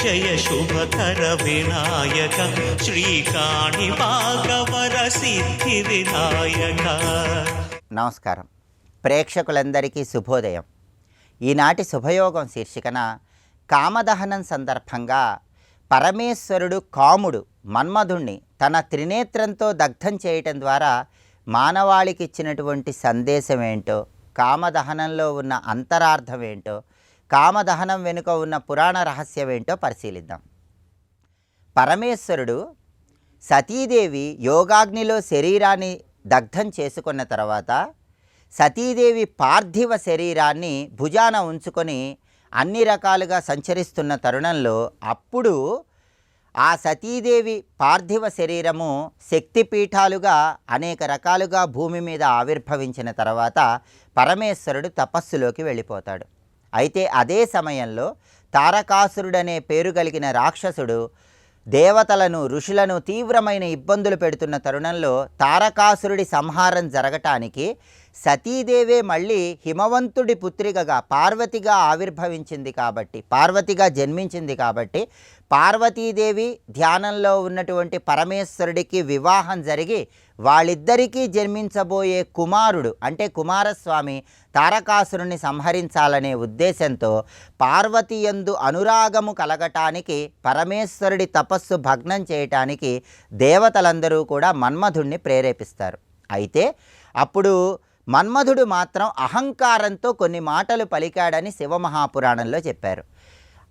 జయ శుభకర వినాయక శ్రీకాణి భాగవర సిద్ధి వినాయక. నమస్కారం. ప్రేక్షకులందరికీ శుభోదయం. ఈనాటి శుభయోగం శీర్షికన కామదహనం సందర్భంగా పరమేశ్వరుడు కాముడు మన్మధుణ్ణి తన త్రినేత్రంతో దగ్ధం చేయటం ద్వారా మానవాళికి ఇచ్చినటువంటి సందేశం ఏంటో, కామదహనంలో ఉన్న అంతరార్థం ఏంటో, కామదహనం వెనుక ఉన్న పురాణ రహస్యం ఏంటో పరిశీలిద్దాం. పరమేశ్వరుడు సతీదేవి యోగాగ్నిలో శరీరాన్ని దగ్ధం చేసుకున్న తర్వాత సతీదేవి పార్థివ శరీరాన్ని భుజాన ఉంచుకొని అన్ని రకాలుగా సంచరిస్తున్న తరుణంలో అప్పుడు ఆ సతీదేవి పార్థివ శరీరము శక్తిపీఠాలుగా అనేక రకాలుగా భూమి మీద ఆవిర్భవించిన తర్వాత పరమేశ్వరుడు తపస్సులోకి వెళ్ళిపోతాడు. అయితే అదే సమయంలో తారకాసురుడనే పేరు కలిగిన రాక్షసుడు దేవతలను ఋషులను తీవ్రమైన ఇబ్బందులు పెడుతున్న తరుణంలో తారకాసురుడి సంహారం జరగటానికి సతీదేవే మళ్ళీ హిమవంతుడి పుత్రికగా పార్వతిగా ఆవిర్భవించింది కాబట్టి, పార్వతిగా జన్మించింది కాబట్టి పార్వతీదేవి ధ్యానంలో ఉన్నటువంటి పరమేశ్వరుడికి వివాహం జరిగి వాళ్ళిద్దరికీ జన్మించబోయే కుమారుడు అంటే కుమారస్వామి తారకాసురుని సంహరించాలనే ఉద్దేశంతో పార్వతీయందు అనురాగము కలగటానికి పరమేశ్వరుడి తపస్సు భగ్నం చేయటానికి దేవతలందరూ కూడా మన్మధుడిని ప్రేరేపిస్తారు. అయితే అప్పుడు మన్మధుడు మాత్రం అహంకారంతో కొన్ని మాటలు పలికాడని శివమహాపురాణంలో చెప్పారు.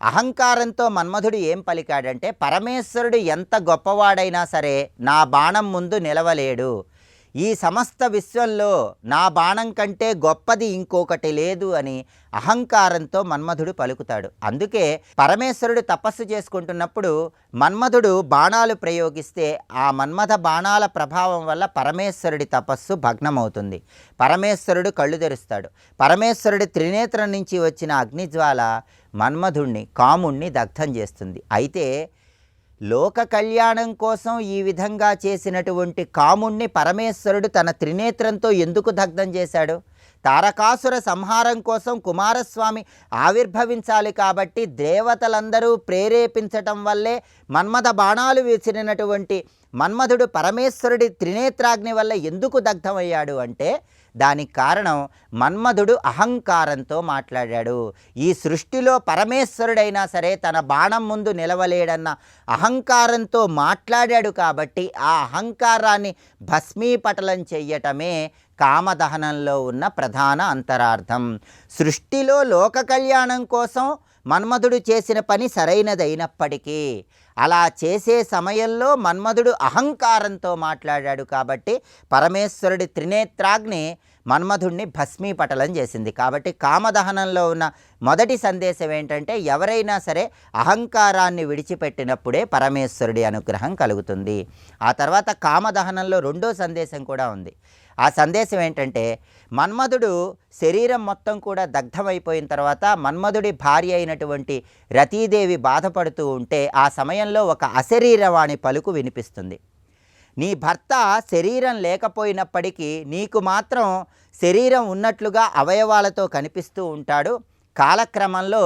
అహంకారంతో మన్మధుడు ఏం పలికాడంటే, పరమేశ్వరుడు ఎంత గొప్పవాడైనా సరే నా బాణం ముందు నిలవలేడు, ఈ సమస్త విశ్వంలో నా బాణం కంటే గొప్పది ఇంకొకటి లేదు అని అహంకారంతో మన్మధుడు పలుకుతాడు. అందుకే పరమేశ్వరుడు తపస్సు చేసుకుంటున్నప్పుడు మన్మధుడు బాణాలు ప్రయోగిస్తే ఆ మన్మథ బాణాల ప్రభావం వల్ల పరమేశ్వరుడి తపస్సు భగ్నమవుతుంది. పరమేశ్వరుడు కళ్ళు తెరుస్తాడు. పరమేశ్వరుడి త్రినేత్రం నుంచి వచ్చిన అగ్నిజ్వాల మన్మధుణ్ణి కాముణ్ణి దగ్ధం చేస్తుంది. అయితే లోక కళ్యాణం కోసం ఈ విధంగా చేసినటువంటి కాముణ్ణి పరమేశ్వరుడు తన త్రినేత్రంతో ఎందుకు దగ్ధం చేశాడు? తారకాసుర సంహారం కోసం కుమారస్వామి ఆవిర్భవించాలి కాబట్టి దేవతలందరూ ప్రేరేపించటం వల్లే మన్మథ బాణాలు విసిరినటువంటి మన్మధుడు పరమేశ్వరుడి త్రినేత్రాగ్ని వల్ల ఎందుకు దగ్ధమయ్యాడు అంటే, దానికి కారణం మన్మధుడు అహంకారంతో మాట్లాడాడు. ఈ సృష్టిలో పరమేశ్వరుడైనా సరే తన బాణం ముందు నిలవలేడన్న అహంకారంతో మాట్లాడాడు కాబట్టి ఆ అహంకారాన్ని భస్మీపటలం చెయ్యటమే కామదహనంలో ఉన్న ప్రధాన అంతరార్థం. సృష్టిలో లోక కళ్యాణం కోసం మన్మధుడు చేసిన పని సరైనదైనప్పటికీ అలా చేసే సమయంలో మన్మధుడు అహంకారంతో మాట్లాడాడు కాబట్టి పరమేశ్వరుడి త్రినేత్రాగ్ని మన్మధుడిని భస్మీపటలం చేసింది. కాబట్టి కామదహనంలో ఉన్న మొదటి సందేశం ఏంటంటే, ఎవరైనా సరే అహంకారాన్ని విడిచిపెట్టినప్పుడే పరమేశ్వరుడి అనుగ్రహం కలుగుతుంది. ఆ తర్వాత కామదహనంలో రెండో సందేశం కూడా ఉంది. ఆ సందేశం ఏంటంటే, మన్మధుడు శరీరం మొత్తం కూడా దగ్ధమైపోయిన తర్వాత మన్మధుడి భార్య అయినటువంటి రతీదేవి బాధపడుతూ ఉంటే ఆ సమయంలో ఒక అశరీరవాణి పలుకు వినిపిస్తుంది. నీ భర్త శరీరం లేకపోయినప్పటికీ నీకు మాత్రం శరీరం ఉన్నట్లుగా అవయవాలతో కనిపిస్తూ ఉంటాడు. కాలక్రమంలో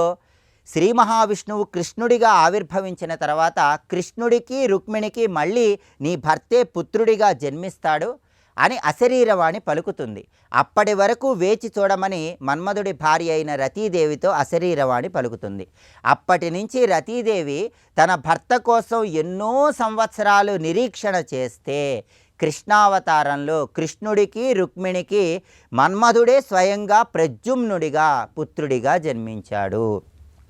శ్రీ మహావిష్ణువు కృష్ణుడిగా ఆవిర్భవించిన తర్వాత కృష్ణుడికి రుక్మిణికి మళ్ళీ నీ భర్తే పుత్రుడిగా జన్మిస్తాడు అని అశరీరవాణి పలుకుతుంది. అప్పటి వరకు వేచి చూడమని మన్మధుడి భార్య అయిన రతీదేవితో అశరీరవాణి పలుకుతుంది. అప్పటి నుంచి రతీదేవి తన భర్త కోసం ఎన్నో సంవత్సరాలు నిరీక్షణ చేస్తే కృష్ణావతారంలో కృష్ణుడికి రుక్మిణికి మన్మధుడే స్వయంగా ప్రద్యుమ్నుడిగా పుత్రుడిగా జన్మించాడు.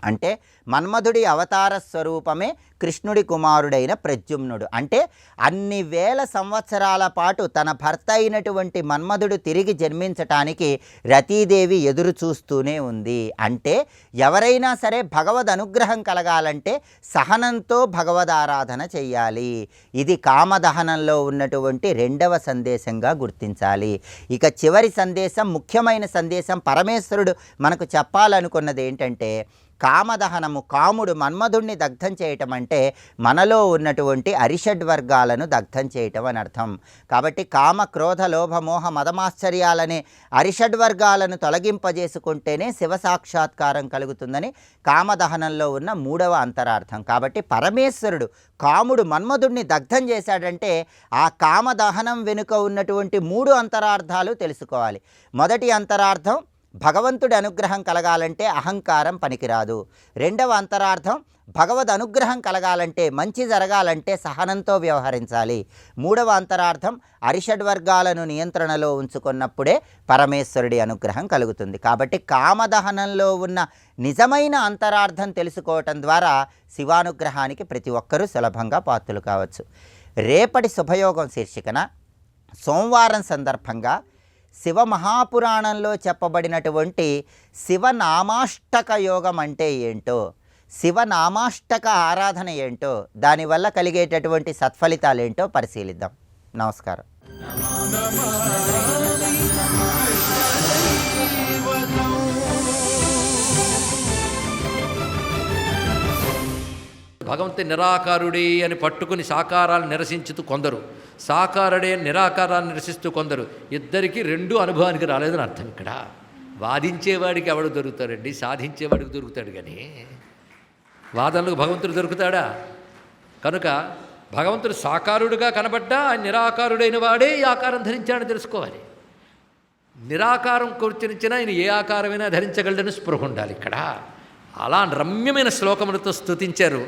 అంటే మన్మధుడి అవతార స్వరూపమే కృష్ణుడి కుమారుడైన ప్రద్యుమ్నుడు. అంటే అన్ని వేల సంవత్సరాల పాటు తన భర్త అయినటువంటి మన్మధుడు తిరిగి జన్మించటానికి రతీదేవి ఎదురు చూస్తూనే ఉంది. అంటే ఎవరైనా సరే భగవద్ అనుగ్రహం కలగాలంటే సహనంతో భగవదారాధన చెయ్యాలి. ఇది కామదహనంలో ఉన్నటువంటి రెండవ సందేశంగా గుర్తించాలి. ఇక చివరి సందేశం, ముఖ్యమైన సందేశం, పరమేశ్వరుడు మనకు చెప్పాలనుకున్నది ఏంటంటే, కామదహనము, కాముడు మన్మధుణ్ణి దగ్ధం చేయటం అంటే మనలో ఉన్నటువంటి అరిషడ్ వర్గాలను దగ్ధం చేయటం అని అర్థం. కాబట్టి కామ, క్రోధ, లోభ, మోహ, మదమాశ్చర్యాలనే అరిషడ్ వర్గాలను తొలగింపజేసుకుంటేనే శివ సాక్షాత్కారం కలుగుతుందని కామదహనంలో ఉన్న 3వ అంతరార్థం. కాబట్టి పరమేశ్వరుడు కాముడు మన్మధుణ్ణి దగ్ధం చేశాడంటే ఆ కామదహనం వెనుక ఉన్నటువంటి 3 అంతరార్థాలు తెలుసుకోవాలి. మొదటి అంతరార్థం, భగవంతుడి అనుగ్రహం కలగాలంటే అహంకారం పనికిరాదు. 2వ అంతరార్థం, భగవద్ అనుగ్రహం కలగాలంటే, మంచి జరగాలంటే సహనంతో వ్యవహరించాలి. 3వ అంతరార్థం, అరిషడ్ వర్గాలను నియంత్రణలో ఉంచుకున్నప్పుడే పరమేశ్వరుడి అనుగ్రహం కలుగుతుంది. కాబట్టి కామదహనంలో ఉన్న నిజమైన అంతరార్థం తెలుసుకోవటం ద్వారా శివానుగ్రహానికి ప్రతి ఒక్కరూ సులభంగా పాత్రులు కావచ్చు. రేపటి శుభయోగం శీర్షికన సోమవారం సందర్భంగా శివ మహాపురాణంలో చెప్పబడినటువంటి శివనామాష్టక యోగం అంటే ఏంటో, శివనామాష్టక ఆరాధన ఏంటో, దానివల్ల కలిగేటటువంటి సత్ఫలితాలు ఏంటో పరిశీలిద్దాం. నమస్కారం. భగవంతుని నిరాకారుడే అని పట్టుకుని సాకారాలను నిరసించుతూ కొందరు, సాకారుడే నిరాకారాన్ని నిరసిస్తూ కొందరు. ఇద్దరికీ 2 అనుభవానికి రాలేదని అర్థం. ఇక్కడ వాదించేవాడికి ఎవడు దొరుకుతాడండి? సాధించేవాడికి దొరుకుతాడు. కానీ వాదనలకు భగవంతుడు దొరుకుతాడా? కనుక భగవంతుడు సాకారుడుగా కనబడ్డా ఆయన నిరాకారుడైన వాడే ఈ ఆకారం ధరించాడని తెలుసుకోవాలి. నిరాకారం కూర్చొనిచ్చినా ఆయన ఏ ఆకారమైనా ధరించగలడని స్పృహ ఉండాలి. ఇక్కడ అలా రమ్యమైన శ్లోకములతో స్తుతించారు.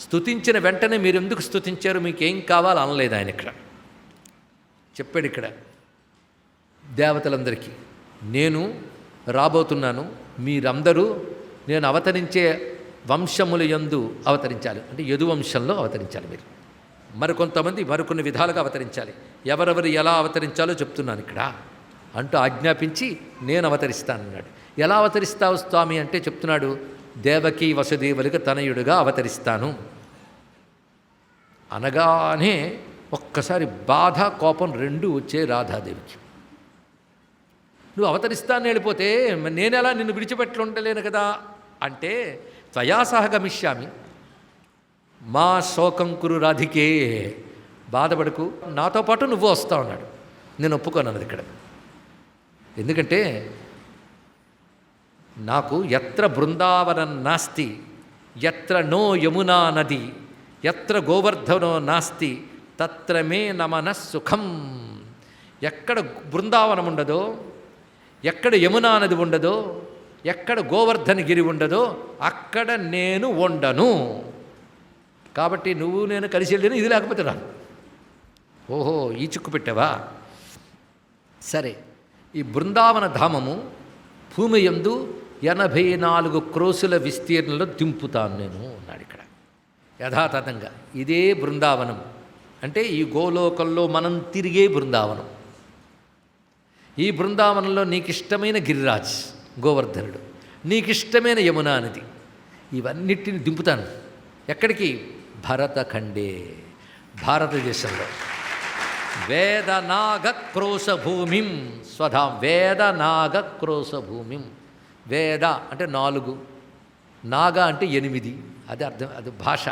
స్తుతించిన వెంటనే మీరు ఎందుకు స్తుతించారు, మీకేం కావాలో అనలేదు ఆయన. ఇక్కడ చెప్పాడు, ఇక్కడ దేవతలందరికీ నేను రాబోతున్నాను, మీరందరూ నేను అవతరించే వంశముల యందు అవతరించాలి. అంటే యదువంశంలో అవతరించాలి. మీరు మరికొంతమంది మరికొన్ని విధాలుగా అవతరించాలి. ఎవరెవరు ఎలా అవతరించాలో చెప్తున్నాను ఇక్కడ అంటూ ఆజ్ఞాపించి నేను అవతరిస్తానన్నాడు. ఎలా అవతరిస్తావు స్వామి అంటే చెప్తున్నాడు, దేవకీ వసుదేవులకు తనయుడుగా అవతరిస్తాను అనగానే ఒక్కసారి బాధ, కోపం 2 వచ్చే రాధాదేవికి. నువ్వు అవతరిస్తాను వెళ్ళిపోతే నేనెలా నిన్ను విడిచిపెట్లుండలేను కదా అంటే, త్వయా సహ గమిష్యామి మా శోకం కురు రాధికే, బాధపడకు, నాతో పాటు నువ్వు వస్తావు అన్నాడు. నేను ఒప్పుకోనన్నది ఇక్కడ. ఎందుకంటే నాకు ఎత్ర బృందావనం నాస్తి, ఎత్ర నో యమునా నది, ఎత్ర గోవర్ధనో నాస్తి, తత్ర మే నమన సుఖం. ఎక్కడ బృందావనం ఉండదో, ఎక్కడ యమునా నది ఉండదో, ఎక్కడ గోవర్ధనగిరి ఉండదో అక్కడ నేను ఉండను. కాబట్టి నువ్వు నేను కలిసి వెళ్ళిన ఇది లేకపోతే రాను. ఓహో, ఈ చిక్కు పెట్టావా? సరే, ఈ బృందావన ధామము భూమి యందు 84 క్రోసుల విస్తీర్ణంలో దింపుతాను నేను అన్నాడు. ఇక్కడ యథాతథంగా ఇదే బృందావనం అంటే ఈ గోలోకంలో మనం తిరిగే బృందావనం. ఈ బృందావనంలో నీకు ఇష్టమైన గిరిరాజ్ గోవర్ధనుడు, నీకు ఇష్టమైన యమునా నది, ఇవన్నిటిని దింపుతాను. ఎక్కడికి? భరతఖండే, భారతదేశంలో. వేదనాగక్రోశ భూమిం స్వధాం, వేదనాగక్రోశ భూమిం. వేద అంటే 4, నాగ అంటే 8, అది అర్థం, అది భాష.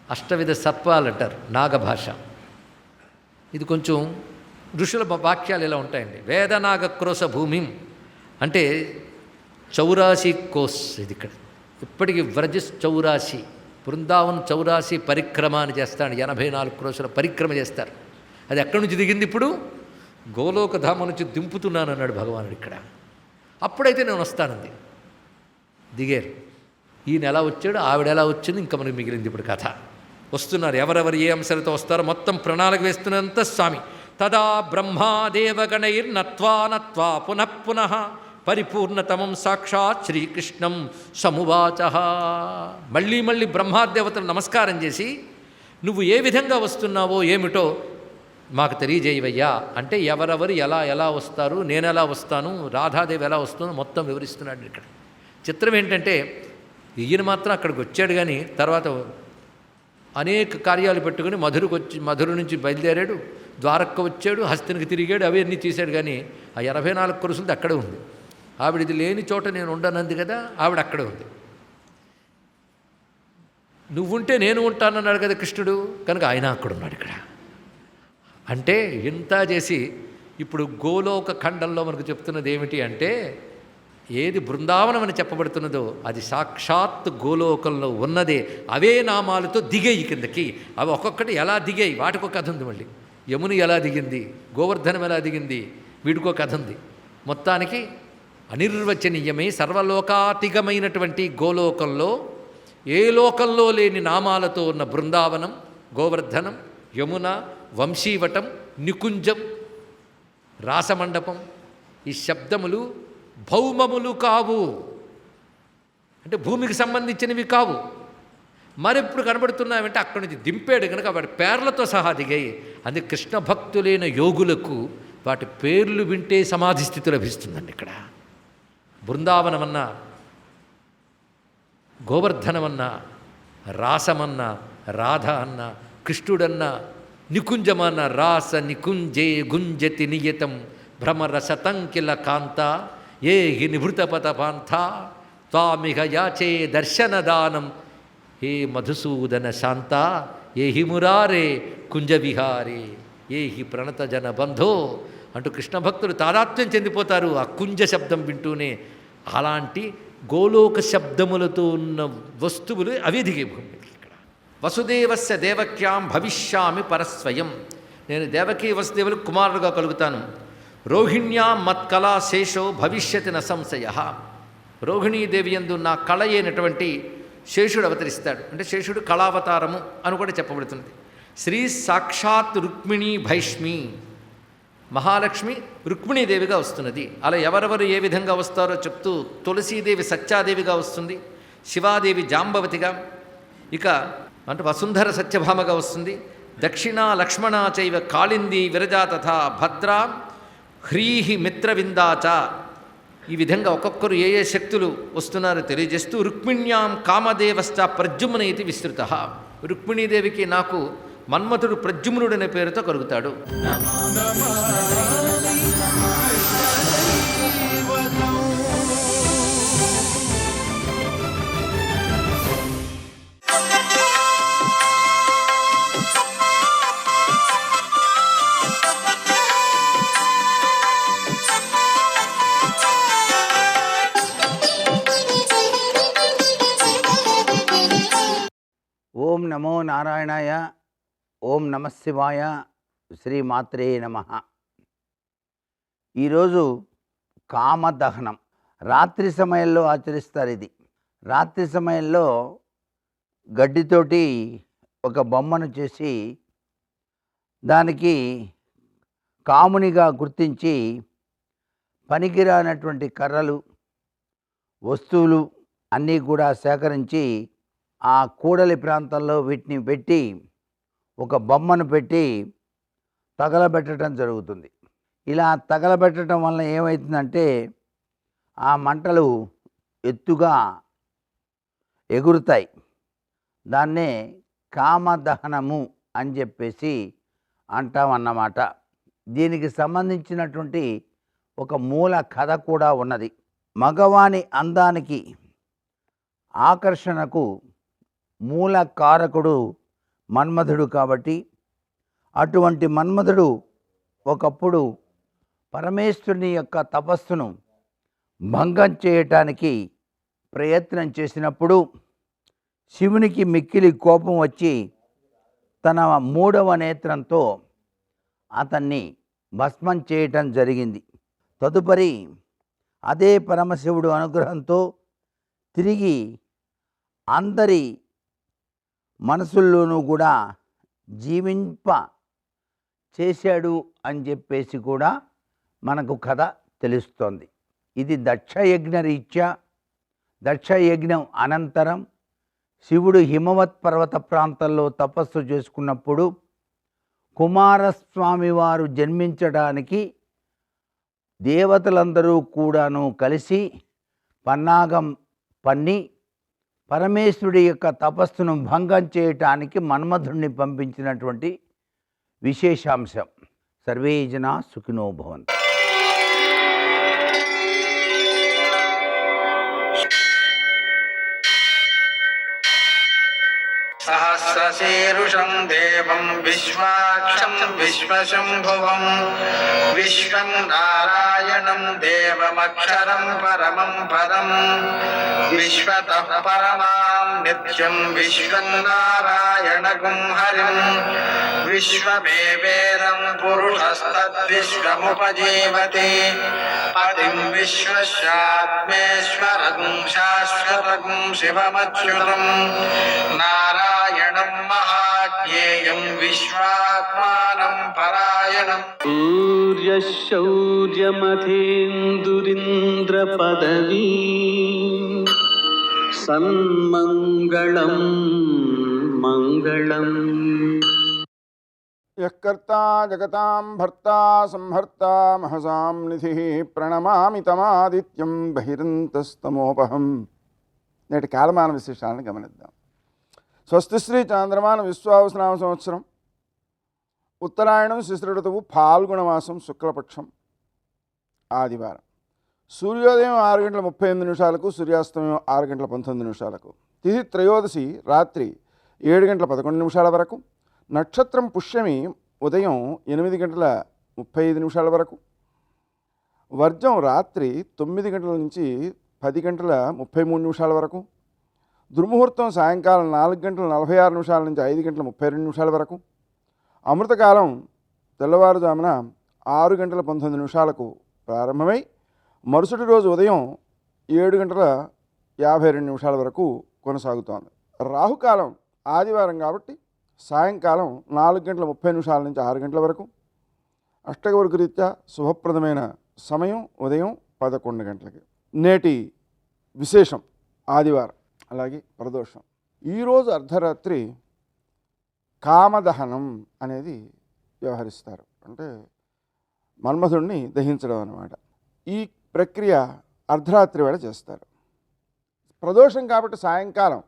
అష్టవిధ సర్పాలు అంటారు నాగభాష. ఇది కొంచెం ఋషుల వాక్యాలు ఇలా ఉంటాయండి. వేదనాగక్రోశ భూమిం అంటే 84 కోస్. ఇది ఇక్కడ ఇప్పటికీ వ్రజ 84, బృందావన్ 84 పరిక్రమ అని చేస్తాడు. 84 క్రోశుల పరిక్రమ చేస్తారు. అది ఎక్కడి నుంచి దిగింది? ఇప్పుడు గోలోకధామం నుంచి దింపుతున్నాను అన్నాడు భగవానుడు ఇక్కడ. అప్పుడైతే నేను వస్తానంది. దిగారు. ఈయన ఎలా వచ్చాడు, ఆవిడ ఎలా వచ్చింది, ఇంకా మనకి మిగిలింది ఇప్పుడు కథ. వస్తున్నారు. ఎవరెవరు ఏ అంశాలతో వస్తారో మొత్తం ప్రణాళిక వేస్తున్నంత స్వామి. తదా బ్రహ్మాదేవగణైర్నత్వా నత్వా పునః పరిపూర్ణతమం సాక్షాత్ శ్రీకృష్ణం సమువాచ. మళ్ళీ మళ్ళీ బ్రహ్మాదేవతలు నమస్కారం చేసి, నువ్వు ఏ విధంగా వస్తున్నావో ఏమిటో మాకు తెలియజేయవయ్యా అంటే, ఎవరెవరు ఎలా ఎలా వస్తారు, నేను ఎలా వస్తాను, రాధాదేవి ఎలా వస్తుందో మొత్తం వివరిస్తున్నాడు ఇక్కడ. చిత్రం ఏంటంటే, ఈయన మాత్రం అక్కడికి వచ్చాడు, కానీ తర్వాత అనేక కార్యాలు పెట్టుకుని మధురు నుంచి బయలుదేరాడు, ద్వారక్క వచ్చాడు, హస్తినికి తిరిగాడు, అవన్నీ తీశాడు. కానీ ఆ 84 కురుసులది అక్కడే ఉంది. ఆవిడ ఇది లేని చోట నేను ఉండనంది కదా, ఆవిడ అక్కడే ఉంది. నువ్వుంటే నేను ఉంటానన్నాడు కదా కృష్ణుడు, కనుక ఆయన అక్కడ ఉన్నాడు ఇక్కడ. అంటే ఇంత చేసి ఇప్పుడు గోలోక ఖండంలో మనకు చెప్తున్నది ఏమిటి అంటే, ఏది బృందావనం అని చెప్పబడుతున్నదో అది సాక్షాత్ గోలోకంలో ఉన్నదే. అవే నామాలతో దిగేయి కిందకి. అవి ఒక్కొక్కటి ఎలా దిగాయి వాటికో కథ ఉంది. మళ్ళీ యముని ఎలా దిగింది, గోవర్ధనం ఎలా దిగింది, వీడికో కథ ఉంది. మొత్తానికి అనిర్వచనీయమై సర్వలోకాతిగమైనటువంటి గోలోకంలో ఏ లోకంలో లేని నామాలతో ఉన్న బృందావనం, గోవర్ధనం, యమున, వంశీవటం, నికుంజం, రాసమండపం, ఈ శబ్దములు భౌమములు కావు, అంటే భూమికి సంబంధించినవి కావు. మరెప్పుడు కనబడుతున్నాయంటే అక్కడి నుంచి దింపాడు కనుక వాటి పేర్లతో సహా దిగాయి. అందుకే కృష్ణ భక్తులైన యోగులకు వాటి పేర్లు వింటే సమాధి స్థితి లభిస్తుందండి. ఇక్కడ బృందావనమన్నా, గోవర్ధనమన్నా, రాసమన్నా, రాధ అన్న, కృష్ణుడన్నా, నికుంజమన్న, రాస నికుంజే గుంజతి నియతం భ్రమరసతంకిల కాంత ఏ హి నిభృతపత పాంథ త్వామిహ యాచే దర్శనదానం హే మధుసూదన శాంత ఏ హి మురారే కుంజవిహారే ఏ హి ప్రణత జన బంధో అంటూ కృష్ణ భక్తులు తాదాత్మ్యం చెందిపోతారు ఆ కుంజ శబ్దం వింటూనే. అలాంటి గోలోక శబ్దములతో ఉన్న వస్తువులు అవే దిగే భూమికి. ఇక్కడ వసుదేవస్య దేవక్యాం భవిష్యామి పరస్వయం, నేను దేవకీ వసుదేవులు కుమారుడుగా కలుగుతాను. రోహిణ్యాం మత్కళా శేషో భవిష్యతి న సంశయ, రోహిణీదేవి యందు నా కళ అయినటువంటి శేషుడు అవతరిస్తాడు. అంటే శేషుడు కళావతారము అని కూడా చెప్పబడుతుంది. శ్రీ సాక్షాత్ రుక్మిణీ భైష్మి, మహాలక్ష్మి రుక్మిణీదేవిగా వస్తున్నది. అలా ఎవరెవరు ఏ విధంగా వస్తారో చెప్తూ తులసీదేవి సత్యాదేవిగా వస్తుంది, శివాదేవి జాంబవతిగా, ఇక అంటే వసుంధర సత్యభామగా వస్తుంది, దక్షిణ లక్ష్మణ చైవ కాళింది విరజా తథా భద్రా హ్రీహి మిత్రవిందాచ. ఈ విధంగా ఒక్కొక్కరు ఏ ఏ శక్తులు వస్తున్నారో తెలియజేస్తూ రుక్మిణ్యాం కామదేవశ్చ ప్రద్యుమ్న ఇది విస్తృత, రుక్మిణీదేవికి నాకు మన్మథుడు ప్రద్యుమ్నుడు అనే పేరుతో కలుగుతాడు. ఓం నమో నారాయణాయ, ఓం నమః శివాయ, శ్రీమాత్రే నమః. ఈరోజు కామదహనం రాత్రి సమయంలో ఆచరిస్తారు. ఇది రాత్రి సమయంలో గడ్డితోటి ఒక బొమ్మను చేసి దానికి కామునిగా గుర్తించి పనికిరానటువంటి కర్రలు, వస్తువులు అన్నీ కూడా సేకరించి ఆ కూడలి ప్రాంతంలో వీటిని పెట్టి ఒక బొమ్మను పెట్టి తగలబెట్టడం జరుగుతుంది. ఇలా తగలబెట్టడం వల్ల ఏమవుతుందంటే ఆ మంటలు ఎత్తుగా ఎగురుతాయి. దాన్నే కామదహనము అని చెప్పేసి అంటామన్నమాట. దీనికి సంబంధించినటువంటి ఒక మూల కథ కూడా ఉన్నది. మగవాని అందానికి, ఆకర్షణకు మూల కారకుడు మన్మథుడు కాబట్టి అటువంటి మన్మథుడు ఒకప్పుడు పరమేశ్వరుని యొక్క తపస్సును భంగం చేయటానికి ప్రయత్నం చేసినప్పుడు శివునికి మిక్కిలి కోపం వచ్చి తన 3వ నేత్రంతో అతన్ని భస్మం చేయటం జరిగింది. తదుపరి అదే పరమశివుడు అనుగ్రహంతో తిరిగి అందరి మనసుల్లోనూ కూడా జీవింప చేశాడు అని చెప్పేసి కూడా మనకు కథ తెలుస్తోంది. ఇది దక్షయజ్ఞ రీత్యా, దక్షయజ్ఞం అనంతరం శివుడు హిమవత్ పర్వత ప్రాంతంలో తపస్సు చేసుకున్నప్పుడు కుమారస్వామి వారు జన్మించడానికి దేవతలందరూ కూడాను కలిసి పన్నాగం పన్ని పరమేశ్వరుడి యొక్క తపస్సును భంగం చేయటానికి మన్మథుడిని పంపించినటువంటి విశేషాంశం. సర్వే జనా సుఖినో భవంతు. सहस्रशीरुषं देवं विश्वाक्षं विश्वशम्भुवं विश्वं नारायणं देवमक्षरं परमं पदं विश्वतः परमां नित्यं विश्वं नारायणगुं हरिं विश्वमेवेदं पुरुषस्तद्विश्वमुपजीवति पतिं विश्वस्यात्मेश्वरगुं शाश्वतगुं शिवमच्युतं नारायणं महाज्ञेयं विश्वात्मानं परायणं सूर्यशौर्यमथेन्दुरिन्द्रपदवी सन्मङ्गलं मङ्गलम् यः कर्ता जगतां भर्ता संहर्ता महसां निधिः ప్రణమామి తమాదిత్యం బహిరంతస్తమోపహం. నేటి కాలమాన విశేషాలను గమనిద్దాం. స్వస్తి శ్రీ చాంద్రమాన విశ్వావసనామ సంవత్సరం ఉత్తరాయణం శిశిర ఋతువు ఫాల్గుణ మాసం శుక్లపక్షం ఆదివారం. సూర్యోదయం 6:38 సూర్యాస్తమయం 6:19 తిథి త్రయోదశి రాత్రి 7:11 వరకు. నక్షత్రం పుష్యమి ఉదయం 8:35 వరకు. వర్జం రాత్రి 9 గంటల నుంచి 10:33 వరకు. దుర్ముహూర్తం సాయంకాలం 4:46 నుంచి 5:32 వరకు. అమృతకాలం తెల్లవారుజామున 6:19 ప్రారంభమై మరుసటి రోజు ఉదయం 7:52 వరకు కొనసాగుతోంది. రాహుకాలం ఆదివారం కాబట్టి సాయంకాలం 4:30 నుంచి 6 గంటల వరకు. అష్టగవర్గ రీత్యా శుభప్రదమైన సమయం ఉదయం 11 గంటలకి. నేటి విశేషం ఆదివారం అలాగే ప్రదోషం. ఈరోజు అర్ధరాత్రి కామదహనం అనేది వ్యవహరిస్తారు. అంటే మన్మధుడిని దహించడం అన్నమాట. ఈ ప్రక్రియ అర్ధరాత్రి వేళ చేస్తారు. ప్రదోషం కాబట్టి సాయంకాలం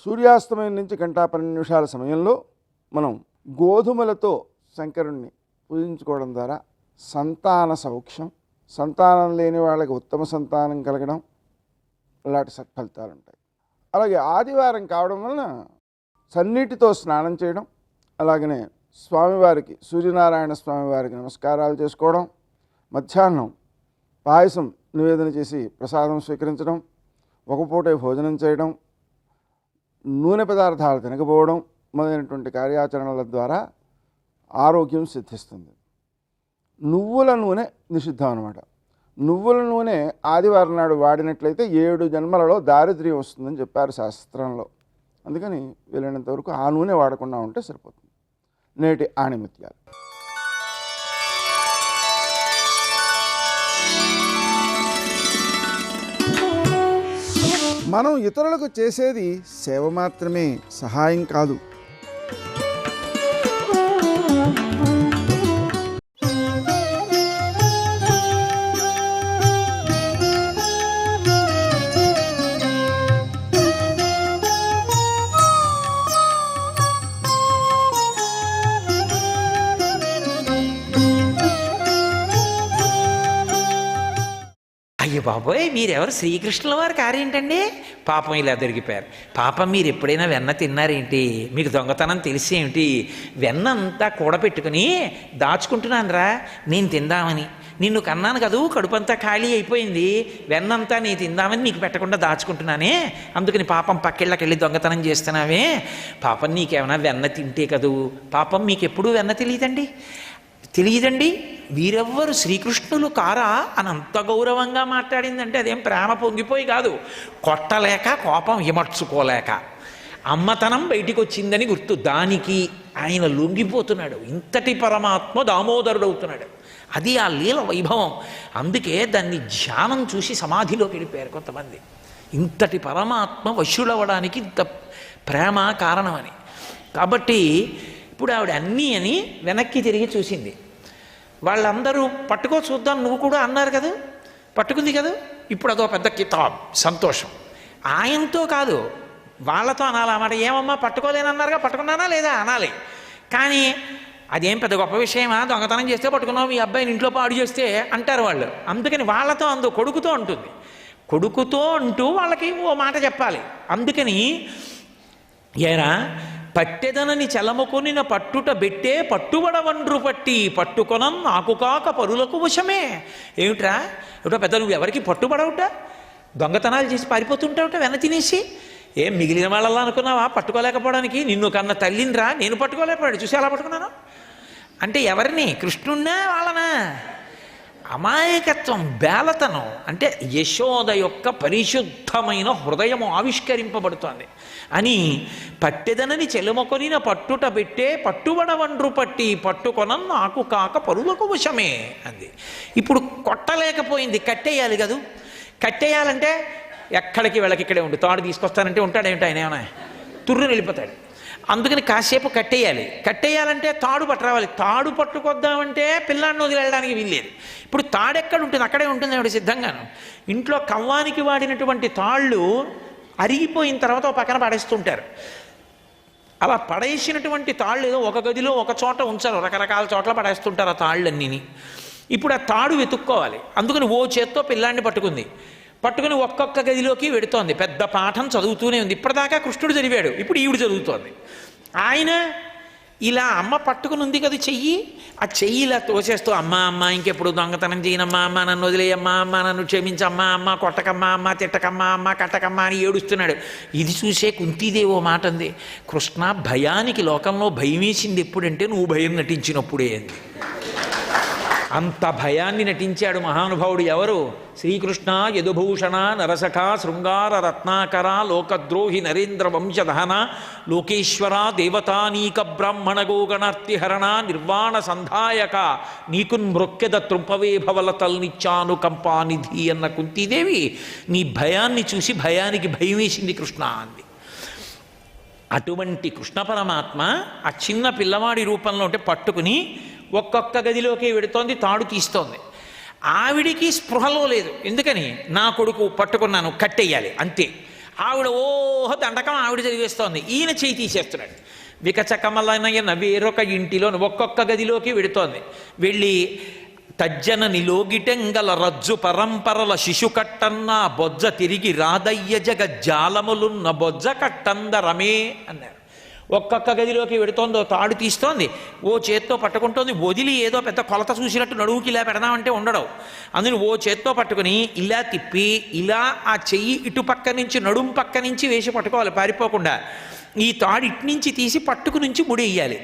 సూర్యాస్తమయం నుంచి 1:12 సమయంలో మనం గోధుమలతో శంకరుణ్ణి పూజించుకోవడం ద్వారా సంతాన సౌఖ్యం, సంతానం లేని వాళ్ళకి ఉత్తమ సంతానం కలగడం ఇలాంటి సత్ఫలితాలు ఉంటాయి. అలాగే ఆదివారం కావడం వలన సన్నీటితో స్నానం చేయడం, అలాగనే స్వామివారికి సూర్యనారాయణ స్వామివారికి నమస్కారాలు చేసుకోవడం, మధ్యాహ్నం పాయసం నివేదన చేసి ప్రసాదం స్వీకరించడం, ఒక పూటే భోజనం చేయడం, నూనె పదార్థాలు తినకపోవడం మొదలైనటువంటి కార్యాచరణల ద్వారా ఆరోగ్యం సిద్ధిస్తుంది. నువ్వుల నూనె నిషిద్ధం అన్నమాట. నువ్వుల నూనె ఆదివారం నాడు వాడినట్లయితే 7 జన్మలలో దారిద్ర్యం వస్తుందని చెప్పారు శాస్త్రంలో. అందుకని వీలైనంత వరకు ఆ నూనె వాడకుండా ఉంటే సరిపోతుంది. నేటి ఆణిముత్యాలు. మనం ఇతరులకు చేసేది సేవ మాత్రమే, సహాయం కాదు. అయ్యో బాబోయ్, మీరెవరు? శ్రీకృష్ణుల వారి కార్యేంటండి? పాపం ఇలా దొరికిపోయారు. పాపం మీరు ఎప్పుడైనా వెన్న తిన్నారేంటి? మీకు దొంగతనం తెలిసి ఏమిటి? వెన్న అంతా కూడబెట్టుకుని దాచుకుంటున్నానురా నేను తిందామని. నిన్ను కన్నాను కదూ, కడుపంతా ఖాళీ అయిపోయింది, వెన్నంతా నీ తిందామని నీకు పెట్టకుండా దాచుకుంటున్నానే, అందుకని పాపం పక్కిళ్ళకి వెళ్ళి దొంగతనం చేస్తున్నావే. పాపం నీకేమైనా వెన్న తింటే కదూ. పాపం మీకెప్పుడూ వెన్న తెలియదండి. వీరెవ్వరు శ్రీకృష్ణులు కారా అని అంత గౌరవంగా మాట్లాడిందంటే అదేం ప్రేమ పొంగిపోయి కాదు, కొట్టలేక కోపం విమర్చుకోలేక అమ్మతనం బయటికి వచ్చిందని గుర్తు. దానికి ఆయన లొంగిపోతున్నాడు. ఇంతటి పరమాత్మ దామోదరుడు అవుతున్నాడు. అది ఆ లీల వైభవం. అందుకే దాన్ని ధ్యానం చూసి సమాధిలోకి వెళ్ళిపోయారు కొంతమంది. ఇంతటి పరమాత్మ వశులవ్వడానికి ఇంత ప్రేమ కారణమని. కాబట్టి ఇప్పుడు ఆవిడ అన్నీ అని వెనక్కి తిరిగి చూసింది. వాళ్ళందరూ పట్టుకో చూద్దాం నువ్వు కూడా అన్నారు కదా, పట్టుకుంది కదా. ఇప్పుడు అదో పెద్ద కితాబ్, సంతోషం. ఆయనతో కాదు, వాళ్ళతో అనాలి అన్నమాట. ఏమమ్మా పట్టుకోలేనన్నారుగా, పట్టుకున్నానా లేదా అనాలి. కానీ అదేం పెద్ద గొప్ప విషయమా, దొంగతనం చేస్తే పట్టుకున్నావు, మీ అబ్బాయిని ఇంట్లో పాడు చేస్తే అంటారు వాళ్ళు. అందుకని వాళ్ళతో అందు, కొడుకుతో అంటుంది. కొడుకుతో అంటూ వాళ్ళకి ఓ మాట చెప్పాలి. అందుకని ఏరా పట్టెదనని చెలముకొనిన పట్టుట బెట్టే పట్టుబడవండ్రు పట్టి పట్టుకొనం నాకు కాక పరులకు వశమే. ఏమిట్రా ఏమిటో పెద్ద, నువ్వు ఎవరికి పట్టుబడవుట, దొంగతనాలు చేసి పారిపోతుంటావుట వెన్న తినేసి. ఏం మిగిలిన వాళ్ళలా అనుకున్నావా పట్టుకోలేకపోవడానికి? నిన్ను కన్న తల్లినిరా నేను పట్టుకోలేకపోయాడు, చూసి ఎలా పట్టుకున్నాను అంటే ఎవరిని? కృష్ణుణ్ణా వాళ్ళనా? అమాయకత్వం, బేలతనం. అంటే యశోద యొక్క పరిశుద్ధమైన హృదయము ఆవిష్కరింపబడుతోంది అని పట్టెదనని చెలుమకొనిన పట్టుట పెట్టే పట్టుబడవండ్రు పట్టి పట్టుకొనం నాకు కాక పరులకు వశమే అంది. ఇప్పుడు కొట్టలేకపోయింది, కట్టేయాలి కదూ. కట్టేయాలంటే ఎక్కడికి వెళ్ళకి ఇక్కడే ఉండు, తాడు తీసుకొస్తానంటే ఉంటాడేమిటి ఆయన? ఏమైనా తుర్రుని వెళ్ళిపోతాడు. అందుకని కాసేపు కట్టేయాలి. కట్టేయాలంటే తాడు పట్టరావాలి. తాడు పట్టుకొద్దామంటే పిల్లాడిని వదిలేయడానికి వీల్లేదు. ఇప్పుడు తాడు ఎక్కడ ఉంటుంది? అక్కడే ఉంటుంది ఆవిడ సిద్ధంగాను. ఇంట్లో కవ్వానికి వాడినటువంటి తాళ్ళు అరిగిపోయిన తర్వాత ఒక పక్కన పడేస్తుంటారు. అలా పడేసినటువంటి తాళ్ళు ఏదో ఒక గదిలో ఒక చోట ఉంచారు, రకరకాల చోట్ల పడేస్తుంటారు ఆ తాళ్ళన్నీ. ఇప్పుడు ఆ తాడు వెతుక్కోవాలి. అందుకని ఓ చేత్తో పిల్లాడిని పట్టుకుని ఒక్కొక్క గదిలోకి వెడుతోంది. పెద్ద పాఠం చదువుతూనే ఉంది. ఇప్పటిదాకా కృష్ణుడు చదివాడు, ఇప్పుడు ఈవిడ చదువుతోంది. ఆయన ఇలా అమ్మ పట్టుకుని ఉంది కదా చెయ్యి, ఆ చెయ్యి ఇలా తోసేస్తూ అమ్మ ఇంకెప్పుడు దొంగతనం చేయనమ్మా, అమ్మ నన్ను వదిలేయమ్మా, అమ్మ నన్ను క్షమించమ్మా, అమ్మ కొట్టకమ్మా, అమ్మ తిట్టకమ్మా, అమ్మ కట్టకమ్మా అని ఏడుస్తున్నాడు. ఇది చూసే కుంతీదేవి ఓ మాట అంది, కృష్ణ భయానికి లోకంలో భయం వేసింది ఎప్పుడంటే నువ్వు భయం నటించినప్పుడే అంది. అంత భయాన్ని నటించాడు మహానుభావుడు. ఎవరు? శ్రీకృష్ణ యదుభూషణ నరసఖ శృంగార రత్నాకర లోకద్రోహి నరేంద్ర వంశదహన లోకేశ్వర దేవతానీక బ్రాహ్మణ గోగణార్తిహరణ నిర్వాణ సంధాయక నీకు మృక్కెద త్రుంపవే భవలతల్ నిత్యాను కంపానిధి అన్న కుంతీదేవి నీ భయాన్ని చూసి భయానికి భయం వేసింది కృష్ణ అంది. అటువంటి కృష్ణ పరమాత్మ ఆ చిన్న పిల్లవాడి రూపంలో ఉంటే పట్టుకుని ఒక్కొక్క గదిలోకి వెడుతోంది, తాడు తీస్తోంది. ఆవిడికి స్పృహలో లేదు. ఎందుకని? నా కొడుకు పట్టుకున్నాను, కట్టేయాలి అంతే. ఆవిడ ఓహో దండకం ఆవిడ చదివేస్తోంది, ఈయన చేయి తీసేస్తున్నాడు. వికచకమలనయన వేరొక ఇంటిలో ఒక్కొక్క గదిలోకి వెడుతోంది. వెళ్ళి తజ్జన నిలోగిటెంగల రజ్జు పరంపరల శిశు కట్టన్న బొజ్జ తిరిగి రాదయ్య జగజ్జాలములున్న బొజ్జ కట్టందరమే అన్నారు. ఒక్కొక్క గదిలోకి వెడుతోందో తాడు తీస్తోంది, ఓ చేత్తో పట్టుకుంటోంది. వదిలి ఏదో పెద్ద కొలత చూసినట్టు నడువుకి ఇలా పెడదామంటే ఉండడవు. అందుకని ఓ చేత్తో పట్టుకుని ఇలా తిప్పి ఇలా ఆ చెయ్యి ఇటు పక్క నుంచి నడుము పక్క నుంచి వేసి పట్టుకోవాలి పారిపోకుండా. ఈ తాడు ఇటు నుంచి తీసి పట్టుకు నుంచి ముడేయాలి.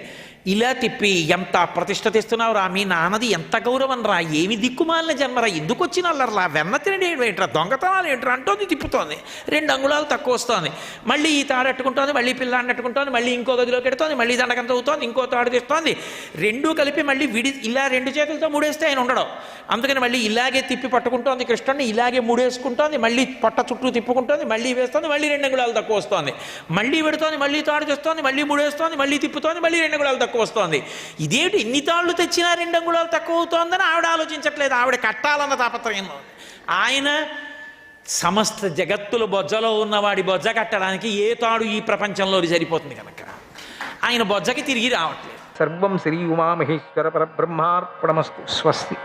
ఇలా తిప్పి ఎంత ప్రతిష్ట తెస్తున్నావు రా, మీ నాన్నది ఎంత గౌరవం రా, ఏమి దిక్కుమాలిన జన్మరా, ఎందుకు వచ్చిన అల్లర్లా, వెన్న తినడం ఏంట్రా, దొంగతనాలు ఏంట్రా అంటోంది. తిప్పుతోంది, 2 అంగుళాలు తక్కువ వస్తోంది. మళ్ళీ ఈ తాడు అట్టుకుంటోంది, మళ్ళీ పిల్లాన్ని అట్టుకుంటోంది, మళ్ళీ ఇంకో గదిలోకి ఎడుతోంది, మళ్ళీ దండకంత అవుతోంది, ఇంకో తాడు తెస్తోంది. 2 కలిపి మళ్ళీ ఇలా 2 చేతులతో ముడేస్తే ఆయన ఉండడం. అందుకని మళ్ళీ ఇలాగే తిప్పి పట్టుకుంటోంది కృష్ణుడిని, ఇలాగే ముడేసుకుంటోంది, మళ్ళీ పొట్ట చుట్టూ తిప్పుకుంటోంది, మళ్ళీ వేస్తోంది, మళ్ళీ 2 అంగుళాలు తక్కువ వస్తోంది, మళ్ళీ పెడుతోంది, మళ్ళీ తాడు తెస్తోంది, మళ్ళీ ముడేస్తోంది, మళ్ళీ తిప్పుతోంది, మళ్ళీ 2 అంగుళాలు తక్కువ వస్తోంది. ఇదేమిటి ఇన్ని తాళ్ళు తెచ్చినా 2 అంగుళాలు తక్కువ అవుతోందని ఆవిడ ఆలోచించట్లేదు. ఆవిడ కట్టాలన్న తాపత్రయంలో. ఆయన సమస్త జగత్తుల బొజ్జలో ఉన్నవాడి బొజ్జ కట్టడానికి ఏ తాడు ఈ ప్రపంచంలో సరిపోతుంది కనుక ఆయన బొజ్జకి తిరిగి రావట్లేదు. సర్వం శ్రీ ఉమామహేశ్వర పరబ్రహ్మార్పణమస్తు. స్వస్తి.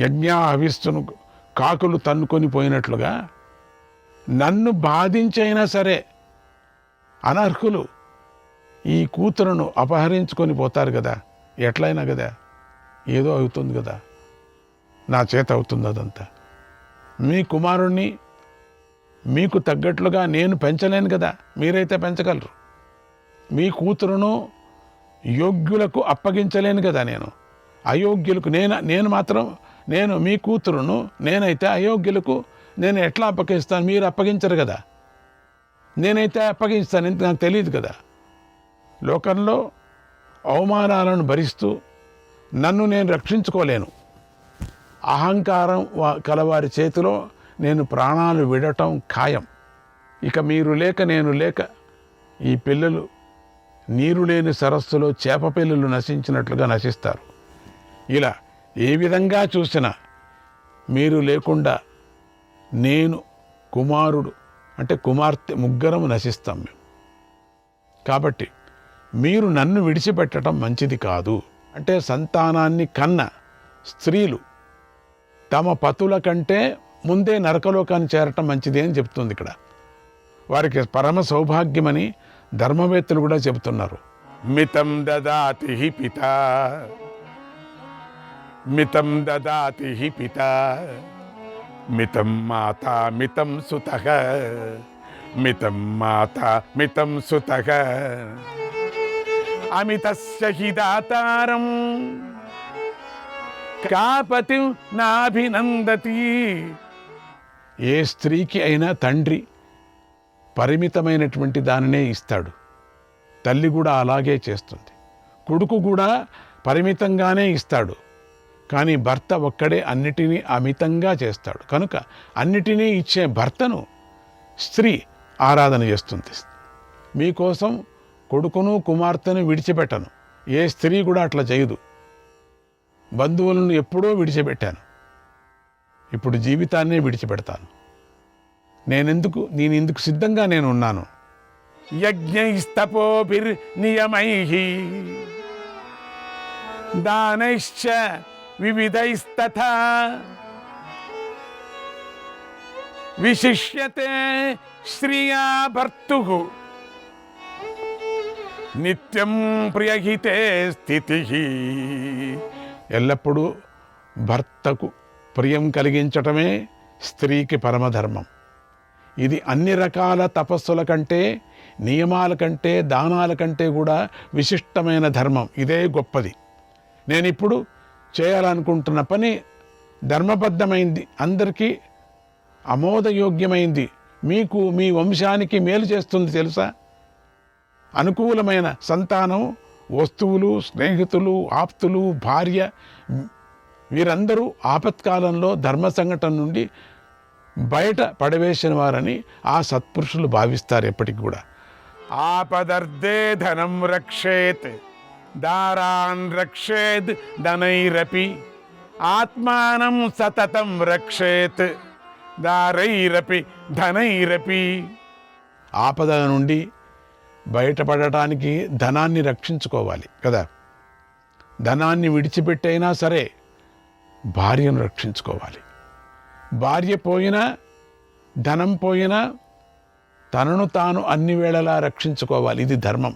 యజ్ఞ హవిస్సును కాకులు తన్నుకొని పోయినట్లుగా నన్ను బాధించైనా సరే అనర్హులు ఈ కూతురును అపహరించుకొని పోతారు కదా, ఎట్లయినా కదా ఏదో అవుతుంది కదా, నా చేత అవుతుంది అదంతా. మీ కుమారుణ్ణి మీకు తగ్గట్లుగా నేను పెంచలేను కదా, మీరైతే పెంచగలరు. మీ కూతురును యోగ్యులకు అప్పగించలేను కదా, నేను అయోగ్యులకు నేను మీ కూతురును నేనైతే అయోగ్యులకు నేను ఎట్లా అప్పగిస్తాను? మీరు అప్పగించరు కదా, నేనైతే అప్పగిస్తాను. ఇంత నాకు తెలియదు కదా. లోకంలో అవమానాలను భరిస్తూ నన్ను నేను రక్షించుకోలేను. అహంకారం కలవారి చేతిలో నేను ప్రాణాలు విడటం ఖాయం. ఇక మీరు లేక నేను లేక ఈ పిల్లలు నీరు లేని సరస్సులో చేప పిల్లలు నశించినట్లుగా నశిస్తారు. ఇలా ఏ విధంగా చూసినా మీరు లేకుండా నేను కుమారుడు అంటే కుమార్తె ముగ్గురము నశిస్తాం మేము. కాబట్టి మీరు నన్ను విడిచిపెట్టడం మంచిది కాదు. అంటే సంతానాన్ని కన్న స్త్రీలు తమ పతుల కంటే ముందే నరకలోకాన్ని చేరటం మంచిది అని చెప్తుంది ఇక్కడ. వారికి పరమ సౌభాగ్యమని ధర్మవేత్తలు కూడా చెబుతున్నారు. మితం దదాతి హి పిత, మితం దదాతి హి పిత, మితం మాతా మితం సుతః, మితం మాతా మితం సుతః, అమితస్య హి దాతారం కాపతి నాభినందతి. ఏ స్త్రీకి అయినా తండ్రి పరిమితమైనటువంటి దానినే ఇస్తాడు. తల్లి కూడా అలాగే చేస్తుంది. కొడుకు కూడా పరిమితంగానే ఇస్తాడు. కానీ భర్త ఒక్కడే అన్నిటినీ అమితంగా చేస్తాడు. కనుక అన్నిటినీ ఇచ్చే భర్తను స్త్రీ ఆరాధన చేస్తుంది. మీకోసం కొడుకును కుమార్తెను విడిచిపెట్టను. ఏ స్త్రీ కూడా అట్లా చేయదు. బంధువులను ఎప్పుడో విడిచిపెట్టాను, ఇప్పుడు జీవితాన్నే విడిచిపెడతాను. నేనెందుకు సిద్ధంగా నేను ఉన్నాను. యజ్ఞైస్తపోభిర్నియమైః దానైశ్చ వివిధైస్తథా విశిష్యతే శ్రియా భర్తుః నిత్యం ప్రియహితే స్థితిః. ఎల్లప్పుడూ భర్తకు ప్రియం కలిగించటమే స్త్రీకి పరమధర్మం. ఇది అన్ని రకాల తపస్సుల కంటే, నియమాల కంటే, దానాల కంటే కూడా విశిష్టమైన ధర్మం. ఇదే గొప్పది. నేనిప్పుడు చేయాలనుకుంటున్న పని ధర్మబద్ధమైంది, అందరికీ ఆమోదయోగ్యమైంది, మీకు మీ వంశానికి మేలు చేస్తుంది తెలుసా. అనుకూలమైన సంతానం, వస్తువులు, స్నేహితులు, ఆప్తులు, భార్య, వీరందరూ ఆపత్కాలంలో ధర్మ సంఘటన నుండి బయట పడవేసిన వారని ఆ సత్పురుషులు భావిస్తారు ఎప్పటికి కూడా. ఆపదర్దే ధనం రక్షేత్ దారాన్ రక్షేద్ ధనైరపి ఆత్మానం సతతం రక్షేత్ దారైరపి ధనైరపి. ఆపదల నుండి బయటపడటానికి ధనాన్ని రక్షించుకోవాలి కదా. ధనాన్ని విడిచిపెట్టైనా సరే భార్యను రక్షించుకోవాలి. భార్య పోయినా, ధనం పోయినా తనను తాను అన్ని వేళలా రక్షించుకోవాలి. ఇది ధర్మం.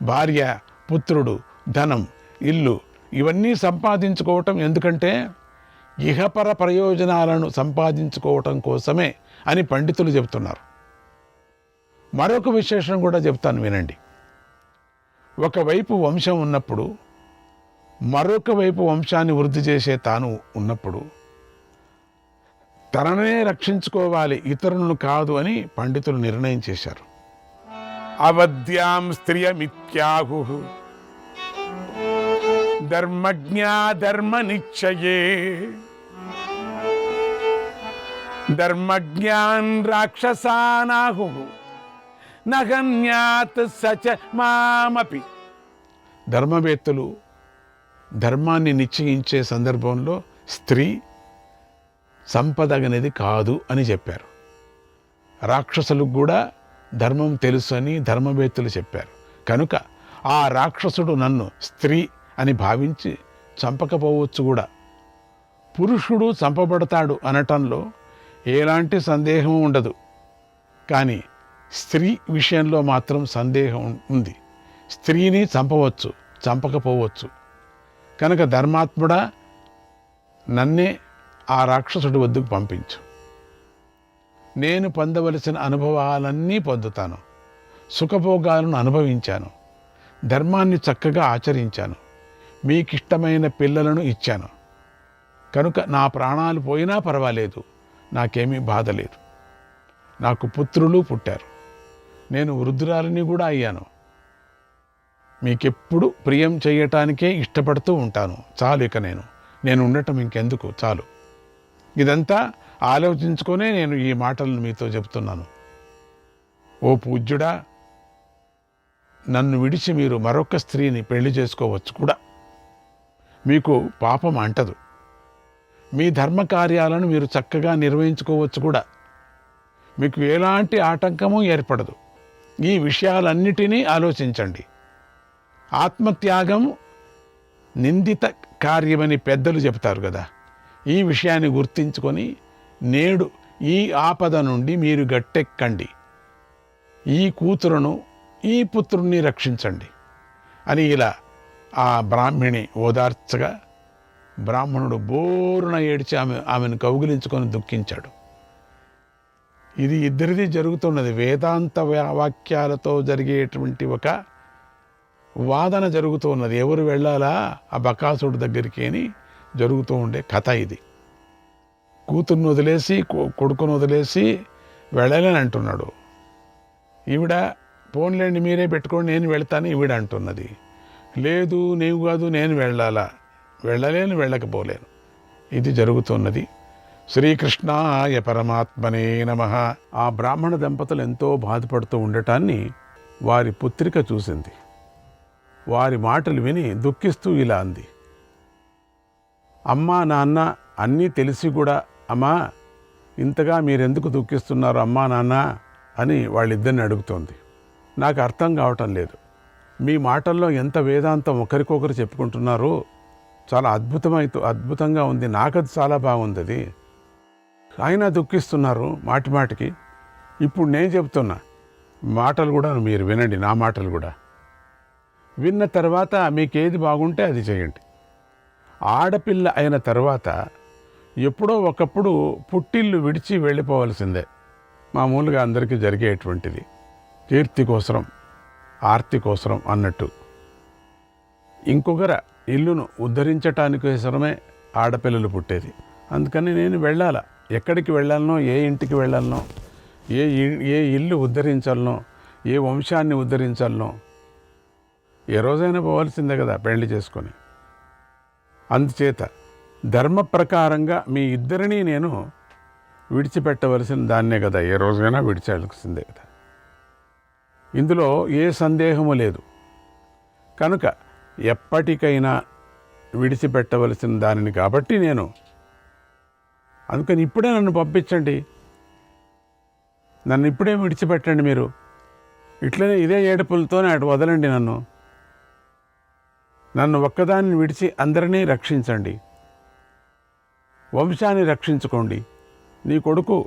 భార్య, పుత్రుడు, ధనం, ఇల్లు ఇవన్నీ సంపాదించుకోవటం ఎందుకంటే ఇహపర ప్రయోజనాలను సంపాదించుకోవటం కోసమే అని పండితులు చెబుతున్నారు. మరొక విశేషం కూడా చెప్తాను వినండి. ఒకవైపు వంశం ఉన్నప్పుడు, మరొక వైపు వంశాన్ని వృద్ధి చేసే తాను ఉన్నప్పుడు తననే రక్షించుకోవాలి, ఇతరులను కాదు అని పండితులు నిర్ణయం చేశారు. అవద్యాం స్త్రియమిత్యాహుః ధర్మజ్ఞా ధర్మ నిశ్చయే ధర్మజ్ఞాన్ రాక్షసానాహుః నగన్యాత్ సచ మామపి. ధర్మవేత్తలు ధర్మాన్ని నిశ్చయించే సందర్భంలో స్త్రీ సంపదగనేది కాదు అని చెప్పారు. రాక్షసులకు కూడా ధర్మం తెలుసు అని ధర్మవేత్తలు చెప్పారు. కనుక ఆ రాక్షసుడు నన్ను స్త్రీ అని భావించి చంపకపోవచ్చు కూడా. పురుషుడు చంపబడతాడు అనటంలో ఎలాంటి సందేహం ఉండదు. కానీ స్త్రీ విషయంలో మాత్రం సందేహం ఉంది. స్త్రీని చంపవచ్చు, చంపకపోవచ్చు. కనుక ధర్మాత్ముడా నన్నే ఆ రాక్షసుడి వద్దకు పంపించు. నేను పొందవలసిన అనుభవాలన్నీ పొందుతాను. సుఖభోగాలను అనుభవించాను. ధర్మాన్ని చక్కగా ఆచరించాను. మీకిష్టమైన పిల్లలను ఇచ్చాను. కనుక నా ప్రాణాలు పోయినా పర్వాలేదు, నాకేమీ బాధ లేదు. నాకు పుత్రులు పుట్టారు. నేను వృద్ధురాలిని కూడా అయ్యాను. మీకెప్పుడు ప్రియం చేయటానికే ఇష్టపడుతూ ఉంటాను. చాలు, ఇక నేను ఉండటం ఇంకెందుకు, చాలు. ఇదంతా ఆలోచించుకొనే నేను ఈ మాటలను మీతో చెబుతున్నాను. ఓ పూజ్యుడా, నన్ను విడిచి మీరు మరొక స్త్రీని పెళ్లి చేసుకోవచ్చు కూడా. మీకు పాపం అంటదు. మీ ధర్మ కార్యాలను మీరు చక్కగా నిర్వహించుకోవచ్చు కూడా. మీకు ఎలాంటి ఆటంకము ఏర్పడదు. ఈ విషయాలన్నిటినీ ఆలోచించండి. ఆత్మత్యాగం నిందిత కార్యమని పెద్దలు చెప్తారు కదా. ఈ విషయాన్ని గుర్తించుకొని నేడు ఈ ఆపద నుండి మీరు గట్టెక్కండి, ఈ కూతురును ఈ పుత్రుణ్ణి రక్షించండి అని ఇలా ఆ బ్రాహ్మణి ఓదార్చగా బ్రాహ్మణుడు బోరున ఏడ్చి ఆమెను కౌగిలించుకొని దుఃఖించాడు. ఇది ఇద్దరిది జరుగుతున్నది. వేదాంత వాక్యాలతో జరిగేటువంటి ఒక వాదన జరుగుతూ ఉన్నది. ఎవరు వెళ్ళాలా ఆ బకాసుడు దగ్గరికి అని జరుగుతూ ఉండే కథ ఇది. కూతుర్ని వదిలేసి కొడుకును వదిలేసి వెళ్ళాలని అంటున్నాడు. ఈవిడ పోన్లేండి మీరే పెట్టుకోండి నేను వెళ్తాను ఈవిడ అంటున్నది. లేదు నీవు కాదు నేను వెళ్ళాలా, వెళ్ళలేను వెళ్ళకపోలేను. ఇది జరుగుతున్నది. శ్రీకృష్ణాయ పరమాత్మనే నమః. ఆ బ్రాహ్మణ దంపతులు ఎంతో బాధపడుతూ ఉండటాన్ని వారి పుత్రిక చూసింది. వారి మాటలు విని దుఃఖిస్తూ ఇలా అంది, అమ్మా నాన్న అన్నీ తెలిసి కూడా అమ్మా ఇంతగా మీరెందుకు దుఃఖిస్తున్నారు అమ్మా నాన్న అని వాళ్ళిద్దరిని అడుగుతోంది. నాకు అర్థం కావటం లేదు. మీ మాటల్లో ఎంత వేదాంతం ఒకరికొకరు చెప్పుకుంటున్నారో చాలా అద్భుతంగా ఉంది. నాకది చాలా బాగుంది. అది ఆయన దుఃఖిస్తున్నారు మాటి మాటికి. ఇప్పుడు నేను చెప్తున్నా మాటలు కూడా మీరు వినండి, నా మాటలు కూడా విన్న తర్వాత మీకేది బాగుంటే అది చేయండి. ఆడపిల్ల అయిన తర్వాత ఎప్పుడో ఒకప్పుడు పుట్టిల్లు విడిచి వెళ్ళిపోవలసిందే, మామూలుగా అందరికీ జరిగేటువంటిది. కీర్తి కోసరం ఆర్తి కోసరం అన్నట్టు ఇంకొకరు ఇల్లును ఉద్ధరించటానికోసరమే ఆడపిల్లలు పుట్టేది. అందుకని నేను వెళ్ళాలా, ఎక్కడికి వెళ్ళాలనో, ఏ ఇంటికి వెళ్ళాలనో, ఏ ఇల్లు ఉద్ధరించాలనో, ఏ వంశాన్ని ఉద్ధరించాలనో ఏ రోజైనా పోవాల్సిందే కదా పెళ్లి చేసుకొని. అందుచేత ధర్మ ప్రకారంగా మీ ఇద్దరినీ నేను విడిచిపెట్టవలసిన దాన్నే కదా, ఏ రోజైనా విడిచాల్సిందే కదా. ఇందులో ఏ సందేహము లేదు. కనుక ఎప్పటికైనా విడిచిపెట్టవలసిన దానిని కాబట్టి నేను అందుకని ఇప్పుడే నన్ను పంపించండి, నన్ను ఇప్పుడే విడిచిపెట్టండి. మీరు ఇట్లనే ఇదే ఏడుపులతోనే అటు వదలండి. నన్ను ఒక్కదాన్ని విడిచి అందరినీ రక్షించండి, వంశాన్ని రక్షించుకోండి. నీ కొడుకు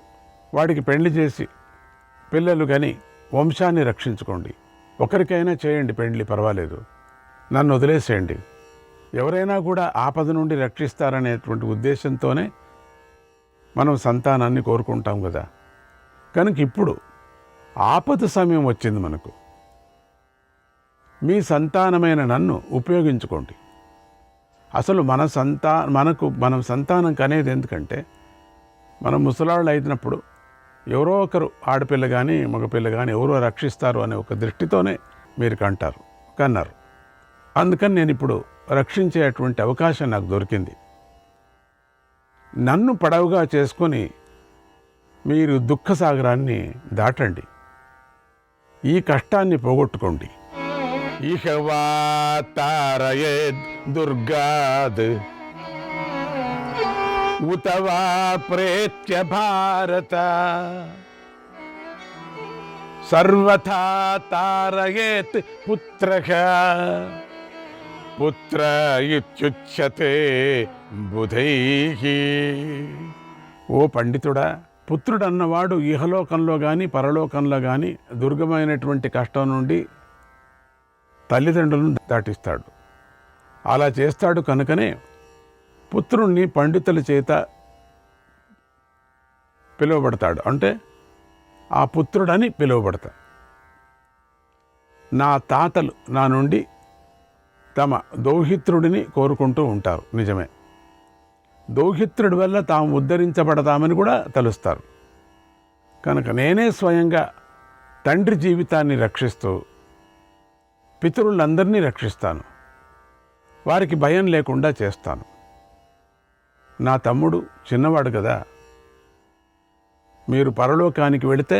వాడికి పెళ్లి చేసి పిల్లలు కానీ వంశాన్ని రక్షించుకోండి. ఒకరికైనా చేయండి పెళ్లి, పర్వాలేదు, నన్ను వదిలేసేయండి. ఎవరైనా కూడా ఆపద నుండి రక్షిస్తారనేటువంటి ఉద్దేశంతోనే మనం సంతానాన్ని కోరుకుంటాం కదా. కనుక ఇప్పుడు ఆపద సమయం వచ్చింది మనకు. మీ సంతానమైన నన్ను ఉపయోగించుకోండి. అసలు మనం సంతానం కనేది ఎందుకంటే మనం ముసలాళ్ళు అయినప్పుడు ఎవరో ఒకరు ఆడపిల్ల కానీ మగపిల్ల కానీ ఎవరో రక్షిస్తారు అనే ఒక దృష్టితోనే మీరు కన్నారు. అందుకని నేను ఇప్పుడు రక్షించేటువంటి అవకాశం నాకు దొరికింది. నన్ను పడవగా చేసుకొని మీరు దుఃఖసాగరాన్ని దాటండి, ఈ కష్టాన్ని పోగొట్టుకోండి. ఇహవా తారయేద్ దుర్గాద్ ఉతవా ప్రేత్య భారత సర్వథా తారయేత్ పుత్రః పుత్ర ఇత్యుచ్యతే బుధైః. ఓ పండితుడా, పుత్రుడన్నవాడు ఇహలోకంలో కానీ పరలోకంలో కానీ దుర్గమైనటువంటి కష్టం నుండి తల్లిదండ్రులను దాటిస్తాడు. అలా చేస్తాడు కనుకనే పుత్రుణ్ణి పండితుల చేత పిలువబడతాడు, అంటే ఆ పుత్రుడని పిలువబడతాడు. నా తాతలు నా నుండి తమ దౌహిత్రుడిని కోరుకుంటూ ఉంటారు, నిజమే. దౌహిత్రుడి వల్ల తాము ఉద్ధరించబడతామని కూడా తలుస్తారు. కనుక నేనే స్వయంగా తండ్రి జీవితాన్ని రక్షిస్తూ పితరులందరినీ రక్షిస్తాను, వారికి భయం లేకుండా చేస్తాను. నా తమ్ముడు చిన్నవాడు కదా, మీరు పరలోకానికి వెళితే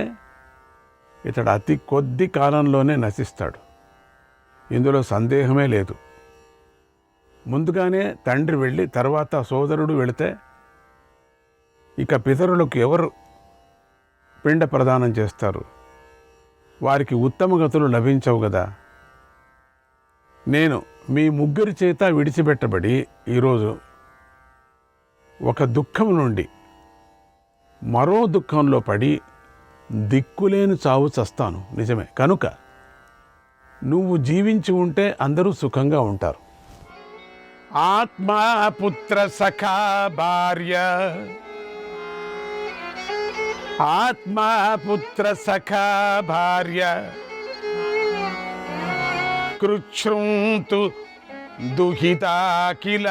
ఇతడు అతి కొద్ది కాలంలోనే నశిస్తాడు, ఇందులో సందేహమే లేదు. ముందుగానే తండ్రి వెళ్ళి తర్వాత సోదరుడు వెళితే ఇక పితరులకు ఎవరు పిండ ప్రదానం చేస్తారు? వారికి ఉత్తమ గతులు లభించవు కదా. నేను మీ ముగ్గురి చేత విడిచిపెట్టబడి ఈరోజు ఒక దుఃఖం నుండి మరో దుఃఖంలో పడి దిక్కులేని చావు చస్తాను, నిజమే. కనుక నువ్వు జీవించి ఉంటే అందరూ సుఖంగా ఉంటారు. ఆత్మా పుత్ర సఖా భార్య, ఆత్మా పుత్ర సఖా భార్య, కృచ్ఛ్రుంతు దుహితా కిల,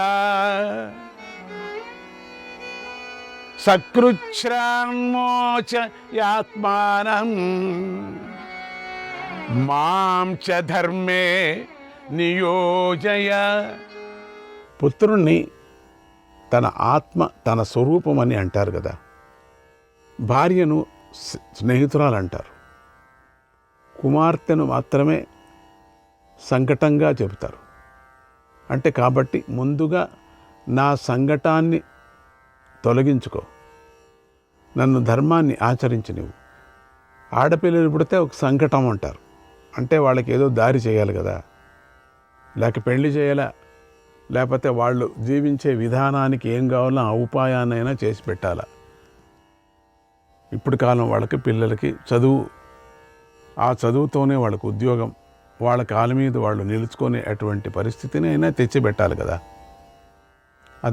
సకృచ్ఛ్రాన్మోచయాత్మానం మాం చ ధర్మే నియోజయ. పుత్రుణ్ణి తన ఆత్మ, తన స్వరూపమని అంటారు కదా. భార్యను స్నేహితురాలు అంటారు. కుమార్తెను మాత్రమే సంకటంగా చెబుతారు. అంటే కాబట్టి ముందుగా నా సంకటాన్ని తొలగించుకో, నన్ను ధర్మాన్ని ఆచరించి నువ్వు. ఆడపిల్లలు పుడితే ఒక సంకటం అంటారు. అంటే వాళ్ళకి ఏదో దారి చేయాలి కదా, లేక పెళ్లి చేయాలా, లేకపోతే వాళ్ళు జీవించే విధానానికి ఏం కావాలో ఆ ఉపాయాన్నైనా చేసి పెట్టాలా. ఇప్పుడు కాలం వాళ్ళకి పిల్లలకి చదువు, ఆ చదువుతోనే వాళ్ళకు ఉద్యోగం, వాళ్ళ కాళ్ళ మీద వాళ్ళు నిలుచుకునే అటువంటి పరిస్థితిని అయినా తెచ్చిపెట్టాలి కదా.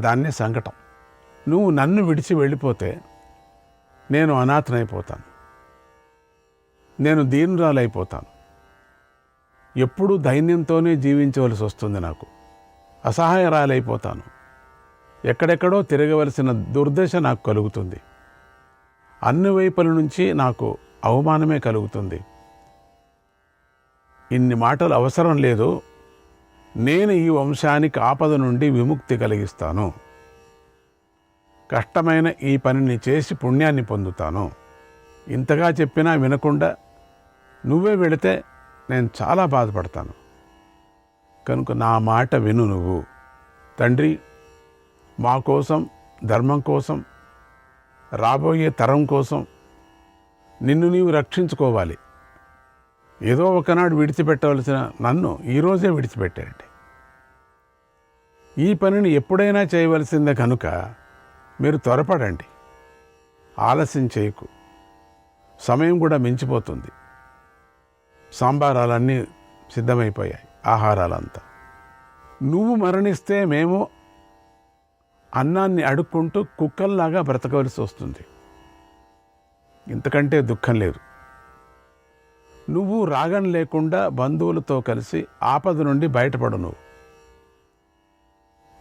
దాన్నే సంకటం. నువ్వు నన్ను విడిచి వెళ్ళిపోతే నేను అనాథనైపోతాను, నేను దీనురాలైపోతాను, ఎప్పుడూ దైన్యంతోనే జీవించవలసి వస్తుంది, నాకు అసహాయరాలైపోతాను, ఎక్కడెక్కడో తిరగవలసిన దుర్దశ నాకు కలుగుతుంది, అన్ని వైపుల నుంచి నాకు అవమానమే కలుగుతుంది. ఇన్ని మాటలు అవసరం లేదు. నేను ఈ వంశానికి ఆపద నుండి విముక్తి కలిగిస్తాను, కష్టమైన ఈ పనిని చేసి పుణ్యాన్ని పొందుతాను. ఇంతగా చెప్పినా వినకుండా నువ్వే వెళితే నేను చాలా బాధపడతాను. కనుక నా మాట విను నువ్వు. తండ్రి, మా కోసం, ధర్మం కోసం, రాబోయే తరం కోసం నిన్ను నీవు రక్షించుకోవాలి. ఏదో ఒకనాడు విడిచిపెట్టవలసిన నన్ను ఈరోజే విడిచిపెట్టారండి. ఈ పనిని ఎప్పుడైనా చేయవలసిందే కనుక మీరు త్వరపడండి, ఆలస్యం చేయకు. సమయం కూడా మించిపోతుంది. సాంబారాలన్నీ సిద్ధమైపోయాయి, ఆహారాలంతా. నువ్వు మరణిస్తే మేము అన్నాన్ని అడుక్కుంటూ కుక్కల్లాగా బ్రతకవలసి వస్తుంది. ఇంతకంటే దుఃఖం లేదు. నువ్వు రాగం లేకుండా బంధువులతో కలిసి ఆపద నుండి బయటపడు. నువ్వు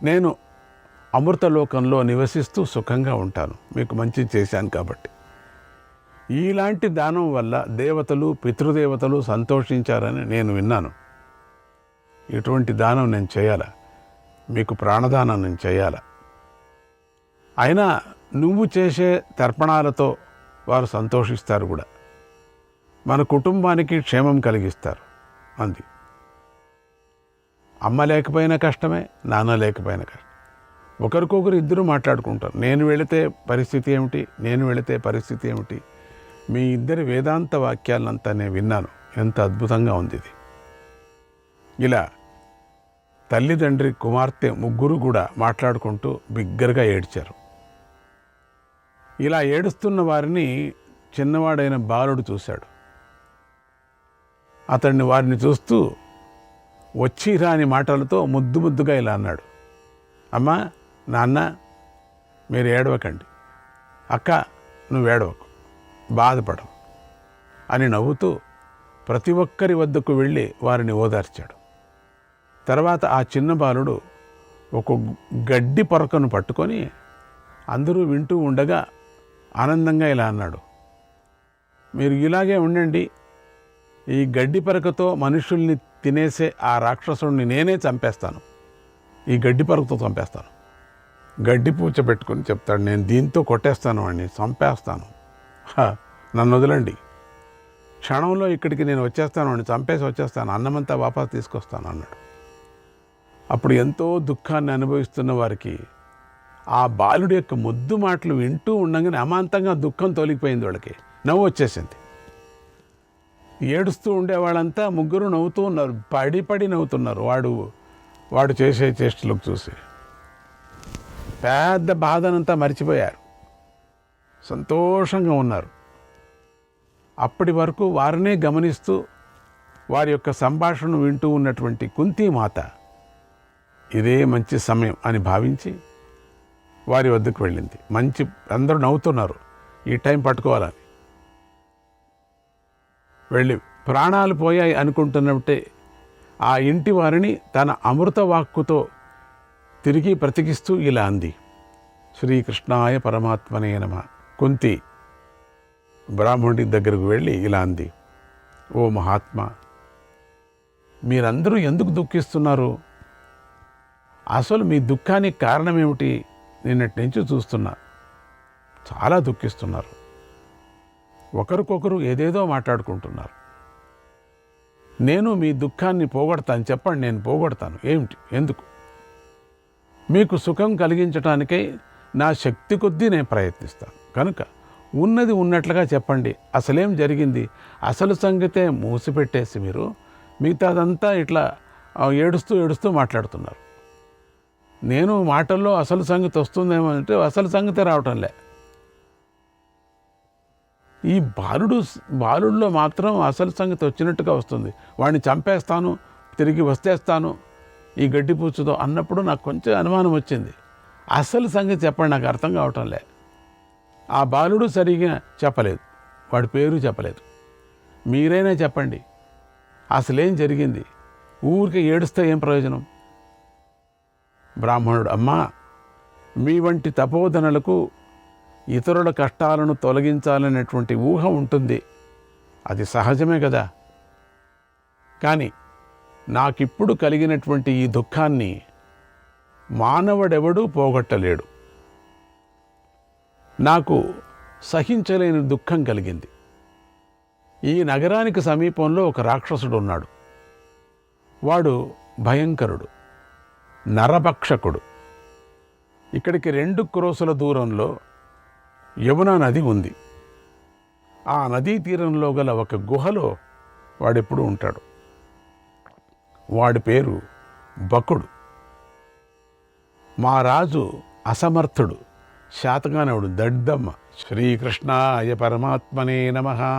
నేను అమృతలోకంలో నివసిస్తూ సుఖంగా ఉంటాను, మీకు మంచి చేశాను కాబట్టి. ఇలాంటి దానం వల్ల దేవతలు, పితృదేవతలు సంతోషించారని నేను విన్నాను. ఇటువంటి దానం నేను చేయాలా? మీకు ప్రాణదానం నేను చేయాలా? అయినా నువ్వు చేసే తర్పణాలతో వారు సంతోషిస్తారు కూడా, మన కుటుంబానికి క్షేమం కలిగిస్తారు అంది. అమ్మ లేకపోయినా కష్టమే, నాన్న లేకపోయినా కష్టం. ఒకరికొకరు ఇద్దరు మాట్లాడుకుంటారు. నేను వెళితే పరిస్థితి ఏమిటి, నేను వెళితే పరిస్థితి ఏమిటి. మీ ఇద్దరి వేదాంత వాక్యాలంతా నేను విన్నాను. ఎంత అద్భుతంగా ఉంది ఇది. ఇలా తల్లిదండ్రి, కుమార్తె ముగ్గురు కూడా మాట్లాడుకుంటూ బిగ్గరగా ఏడ్చారు. ఇలా ఏడుస్తున్న వారిని చిన్నవాడైన బాలుడు చూశాడు. వారిని చూస్తూ వచ్చి రాని మాటలతో ముద్దు ముద్దుగా ఇలా అన్నాడు. అమ్మా, నాన్న, మీరు ఏడవకండి. అక్క, నువ్వు ఏడవకు, బాధపడవు అని నవ్వుతూ ప్రతి ఒక్కరి వద్దకు వెళ్ళి వారిని ఓదార్చాడు. తర్వాత ఆ చిన్న బాలుడు ఒక గడ్డి పొరకను పట్టుకొని అందరూ వింటూ ఉండగా ఆనందంగా ఇలా అన్నాడు. మీరు ఇలాగే ఉండండి, ఈ గడ్డి పరకతో మనుషుల్ని తినేసే ఆ రాక్షసుడిని నేనే చంపేస్తాను, ఈ గడ్డి పరకతో చంపేస్తాను. గడ్డి పూచ పెట్టుకొని చెప్తాడు, నేను దీంతో కొట్టేస్తాను వాడిని, చంపేస్తాను, నన్ను వదలండి, క్షణంలో ఇక్కడికి నేను వచ్చేస్తాను, వాడిని చంపేసి వచ్చేస్తాను, అన్నమంతా వాపస్ తీసుకొస్తాను అన్నాడు. అప్పుడు ఎంతో దుఃఖాన్ని అనుభవిస్తున్న వారికి ఆ బాలుడి యొక్క ముద్దు మాటలు వింటూ ఉండగానే అమాంతంగా దుఃఖం తొలగిపోయింది. వాళ్ళకి నవ్వు వచ్చేసింది. ఏడుస్తూ ఉండేవాళ్ళంతా ముగ్గురు నవ్వుతూ ఉన్నారు, పడి పడి నవ్వుతున్నారు వాడు చేసే చేష్టలకు చూసి. పెద్ద బాధనంతా మర్చిపోయారు, సంతోషంగా ఉన్నారు. అప్పటి వరకు వారినే గమనిస్తూ వారి యొక్క సంభాషణ వింటూ ఉన్నటువంటి కుంతీమాత ఇదే మంచి సమయం అని భావించి వారి వద్దకు వెళ్ళింది. అందరూ నవ్వుతున్నారు, ఈ టైం పట్టుకోవాలని. వెళ్ళి ప్రాణాలు పోయాయి అనుకుంటున్నట్టే ఆ ఇంటి వారిని తన అమృత వాక్కుతో తిరిగి బ్రతికిస్తూ ఇలా అంది. శ్రీకృష్ణాయ పరమాత్మనే నమః. కుంతి బ్రాహ్మణుడి దగ్గరకు వెళ్ళి ఇలా అంది, ఓ మహాత్మా, మీరందరూ ఎందుకు దుఃఖిస్తున్నారు? అసలు మీ దుఃఖానికి కారణం ఏమిటి? నిన్నటి నుంచి చూస్తున్నా, చాలా దుఃఖిస్తున్నారు. ఒకరికొకరు ఏదేదో మాట్లాడుకుంటున్నారు. నేను మీ దుఃఖాన్ని పోగొడతాను, చెప్పండి, నేను పోగొడతాను. ఏమిటి, ఎందుకు? మీకు సుఖం కలిగించడానికై నా శక్తి కొద్దీ నేను ప్రయత్నిస్తాను. కనుక ఉన్నది ఉన్నట్లుగా చెప్పండి, అసలేం జరిగింది? అసలు సంగతే మూసిపెట్టేసి మీరు మిగతాదంతా ఇట్లా ఏడుస్తూ మాట్లాడుతున్నారు. నేను మాటల్లో అసలు సంగతి వస్తుందేమో అంటే అసలు సంగతే రావటంలే. ఈ బాలుడిలో మాత్రం అసలు సంగతి వచ్చినట్టుగా వస్తుంది. వాడిని చంపేస్తాను, తిరిగి వస్తేస్తాను ఈ గడ్డిపూచుతో అన్నప్పుడు నాకు కొంచెం అనుమానం వచ్చింది. అసలు సంగతి చెప్పండి, నాకు అర్థం కావటంలే. ఆ బాలుడు సరిగా చెప్పలేదు, వాడి పేరు చెప్పలేదు. మీరైనా చెప్పండి, అసలేం జరిగింది? ఊరికే ఏడుస్తే ఏం ప్రయోజనం? బ్రాహ్మణుడు, అమ్మా, మీ వంటి తపోధనలకు ఇతరుల కష్టాలను తొలగించాలనేటువంటి ఊహ ఉంటుంది, అది సహజమే కదా. కానీ నాకిప్పుడు కలిగినటువంటి ఈ దుఃఖాన్ని మానవుడెవడూ పోగొట్టలేడు. నాకు సహించలేని దుఃఖం కలిగింది. ఈ నగరానికి సమీపంలో ఒక రాక్షసుడు ఉన్నాడు. వాడు భయంకరుడు, నరభక్షకుడు. ఇక్కడికి 2 క్రోసుల దూరంలో యమునా నది ఉంది. ఆ నదీ తీరంలో గల ఒక గుహలో వాడెప్పుడు ఉంటాడు. వాడి పేరు బకుడు. మా రాజు అసమర్థుడు, శాతగానవుడు, దడ్డమ్మ. శ్రీకృష్ణాయ పరమాత్మనే నమః.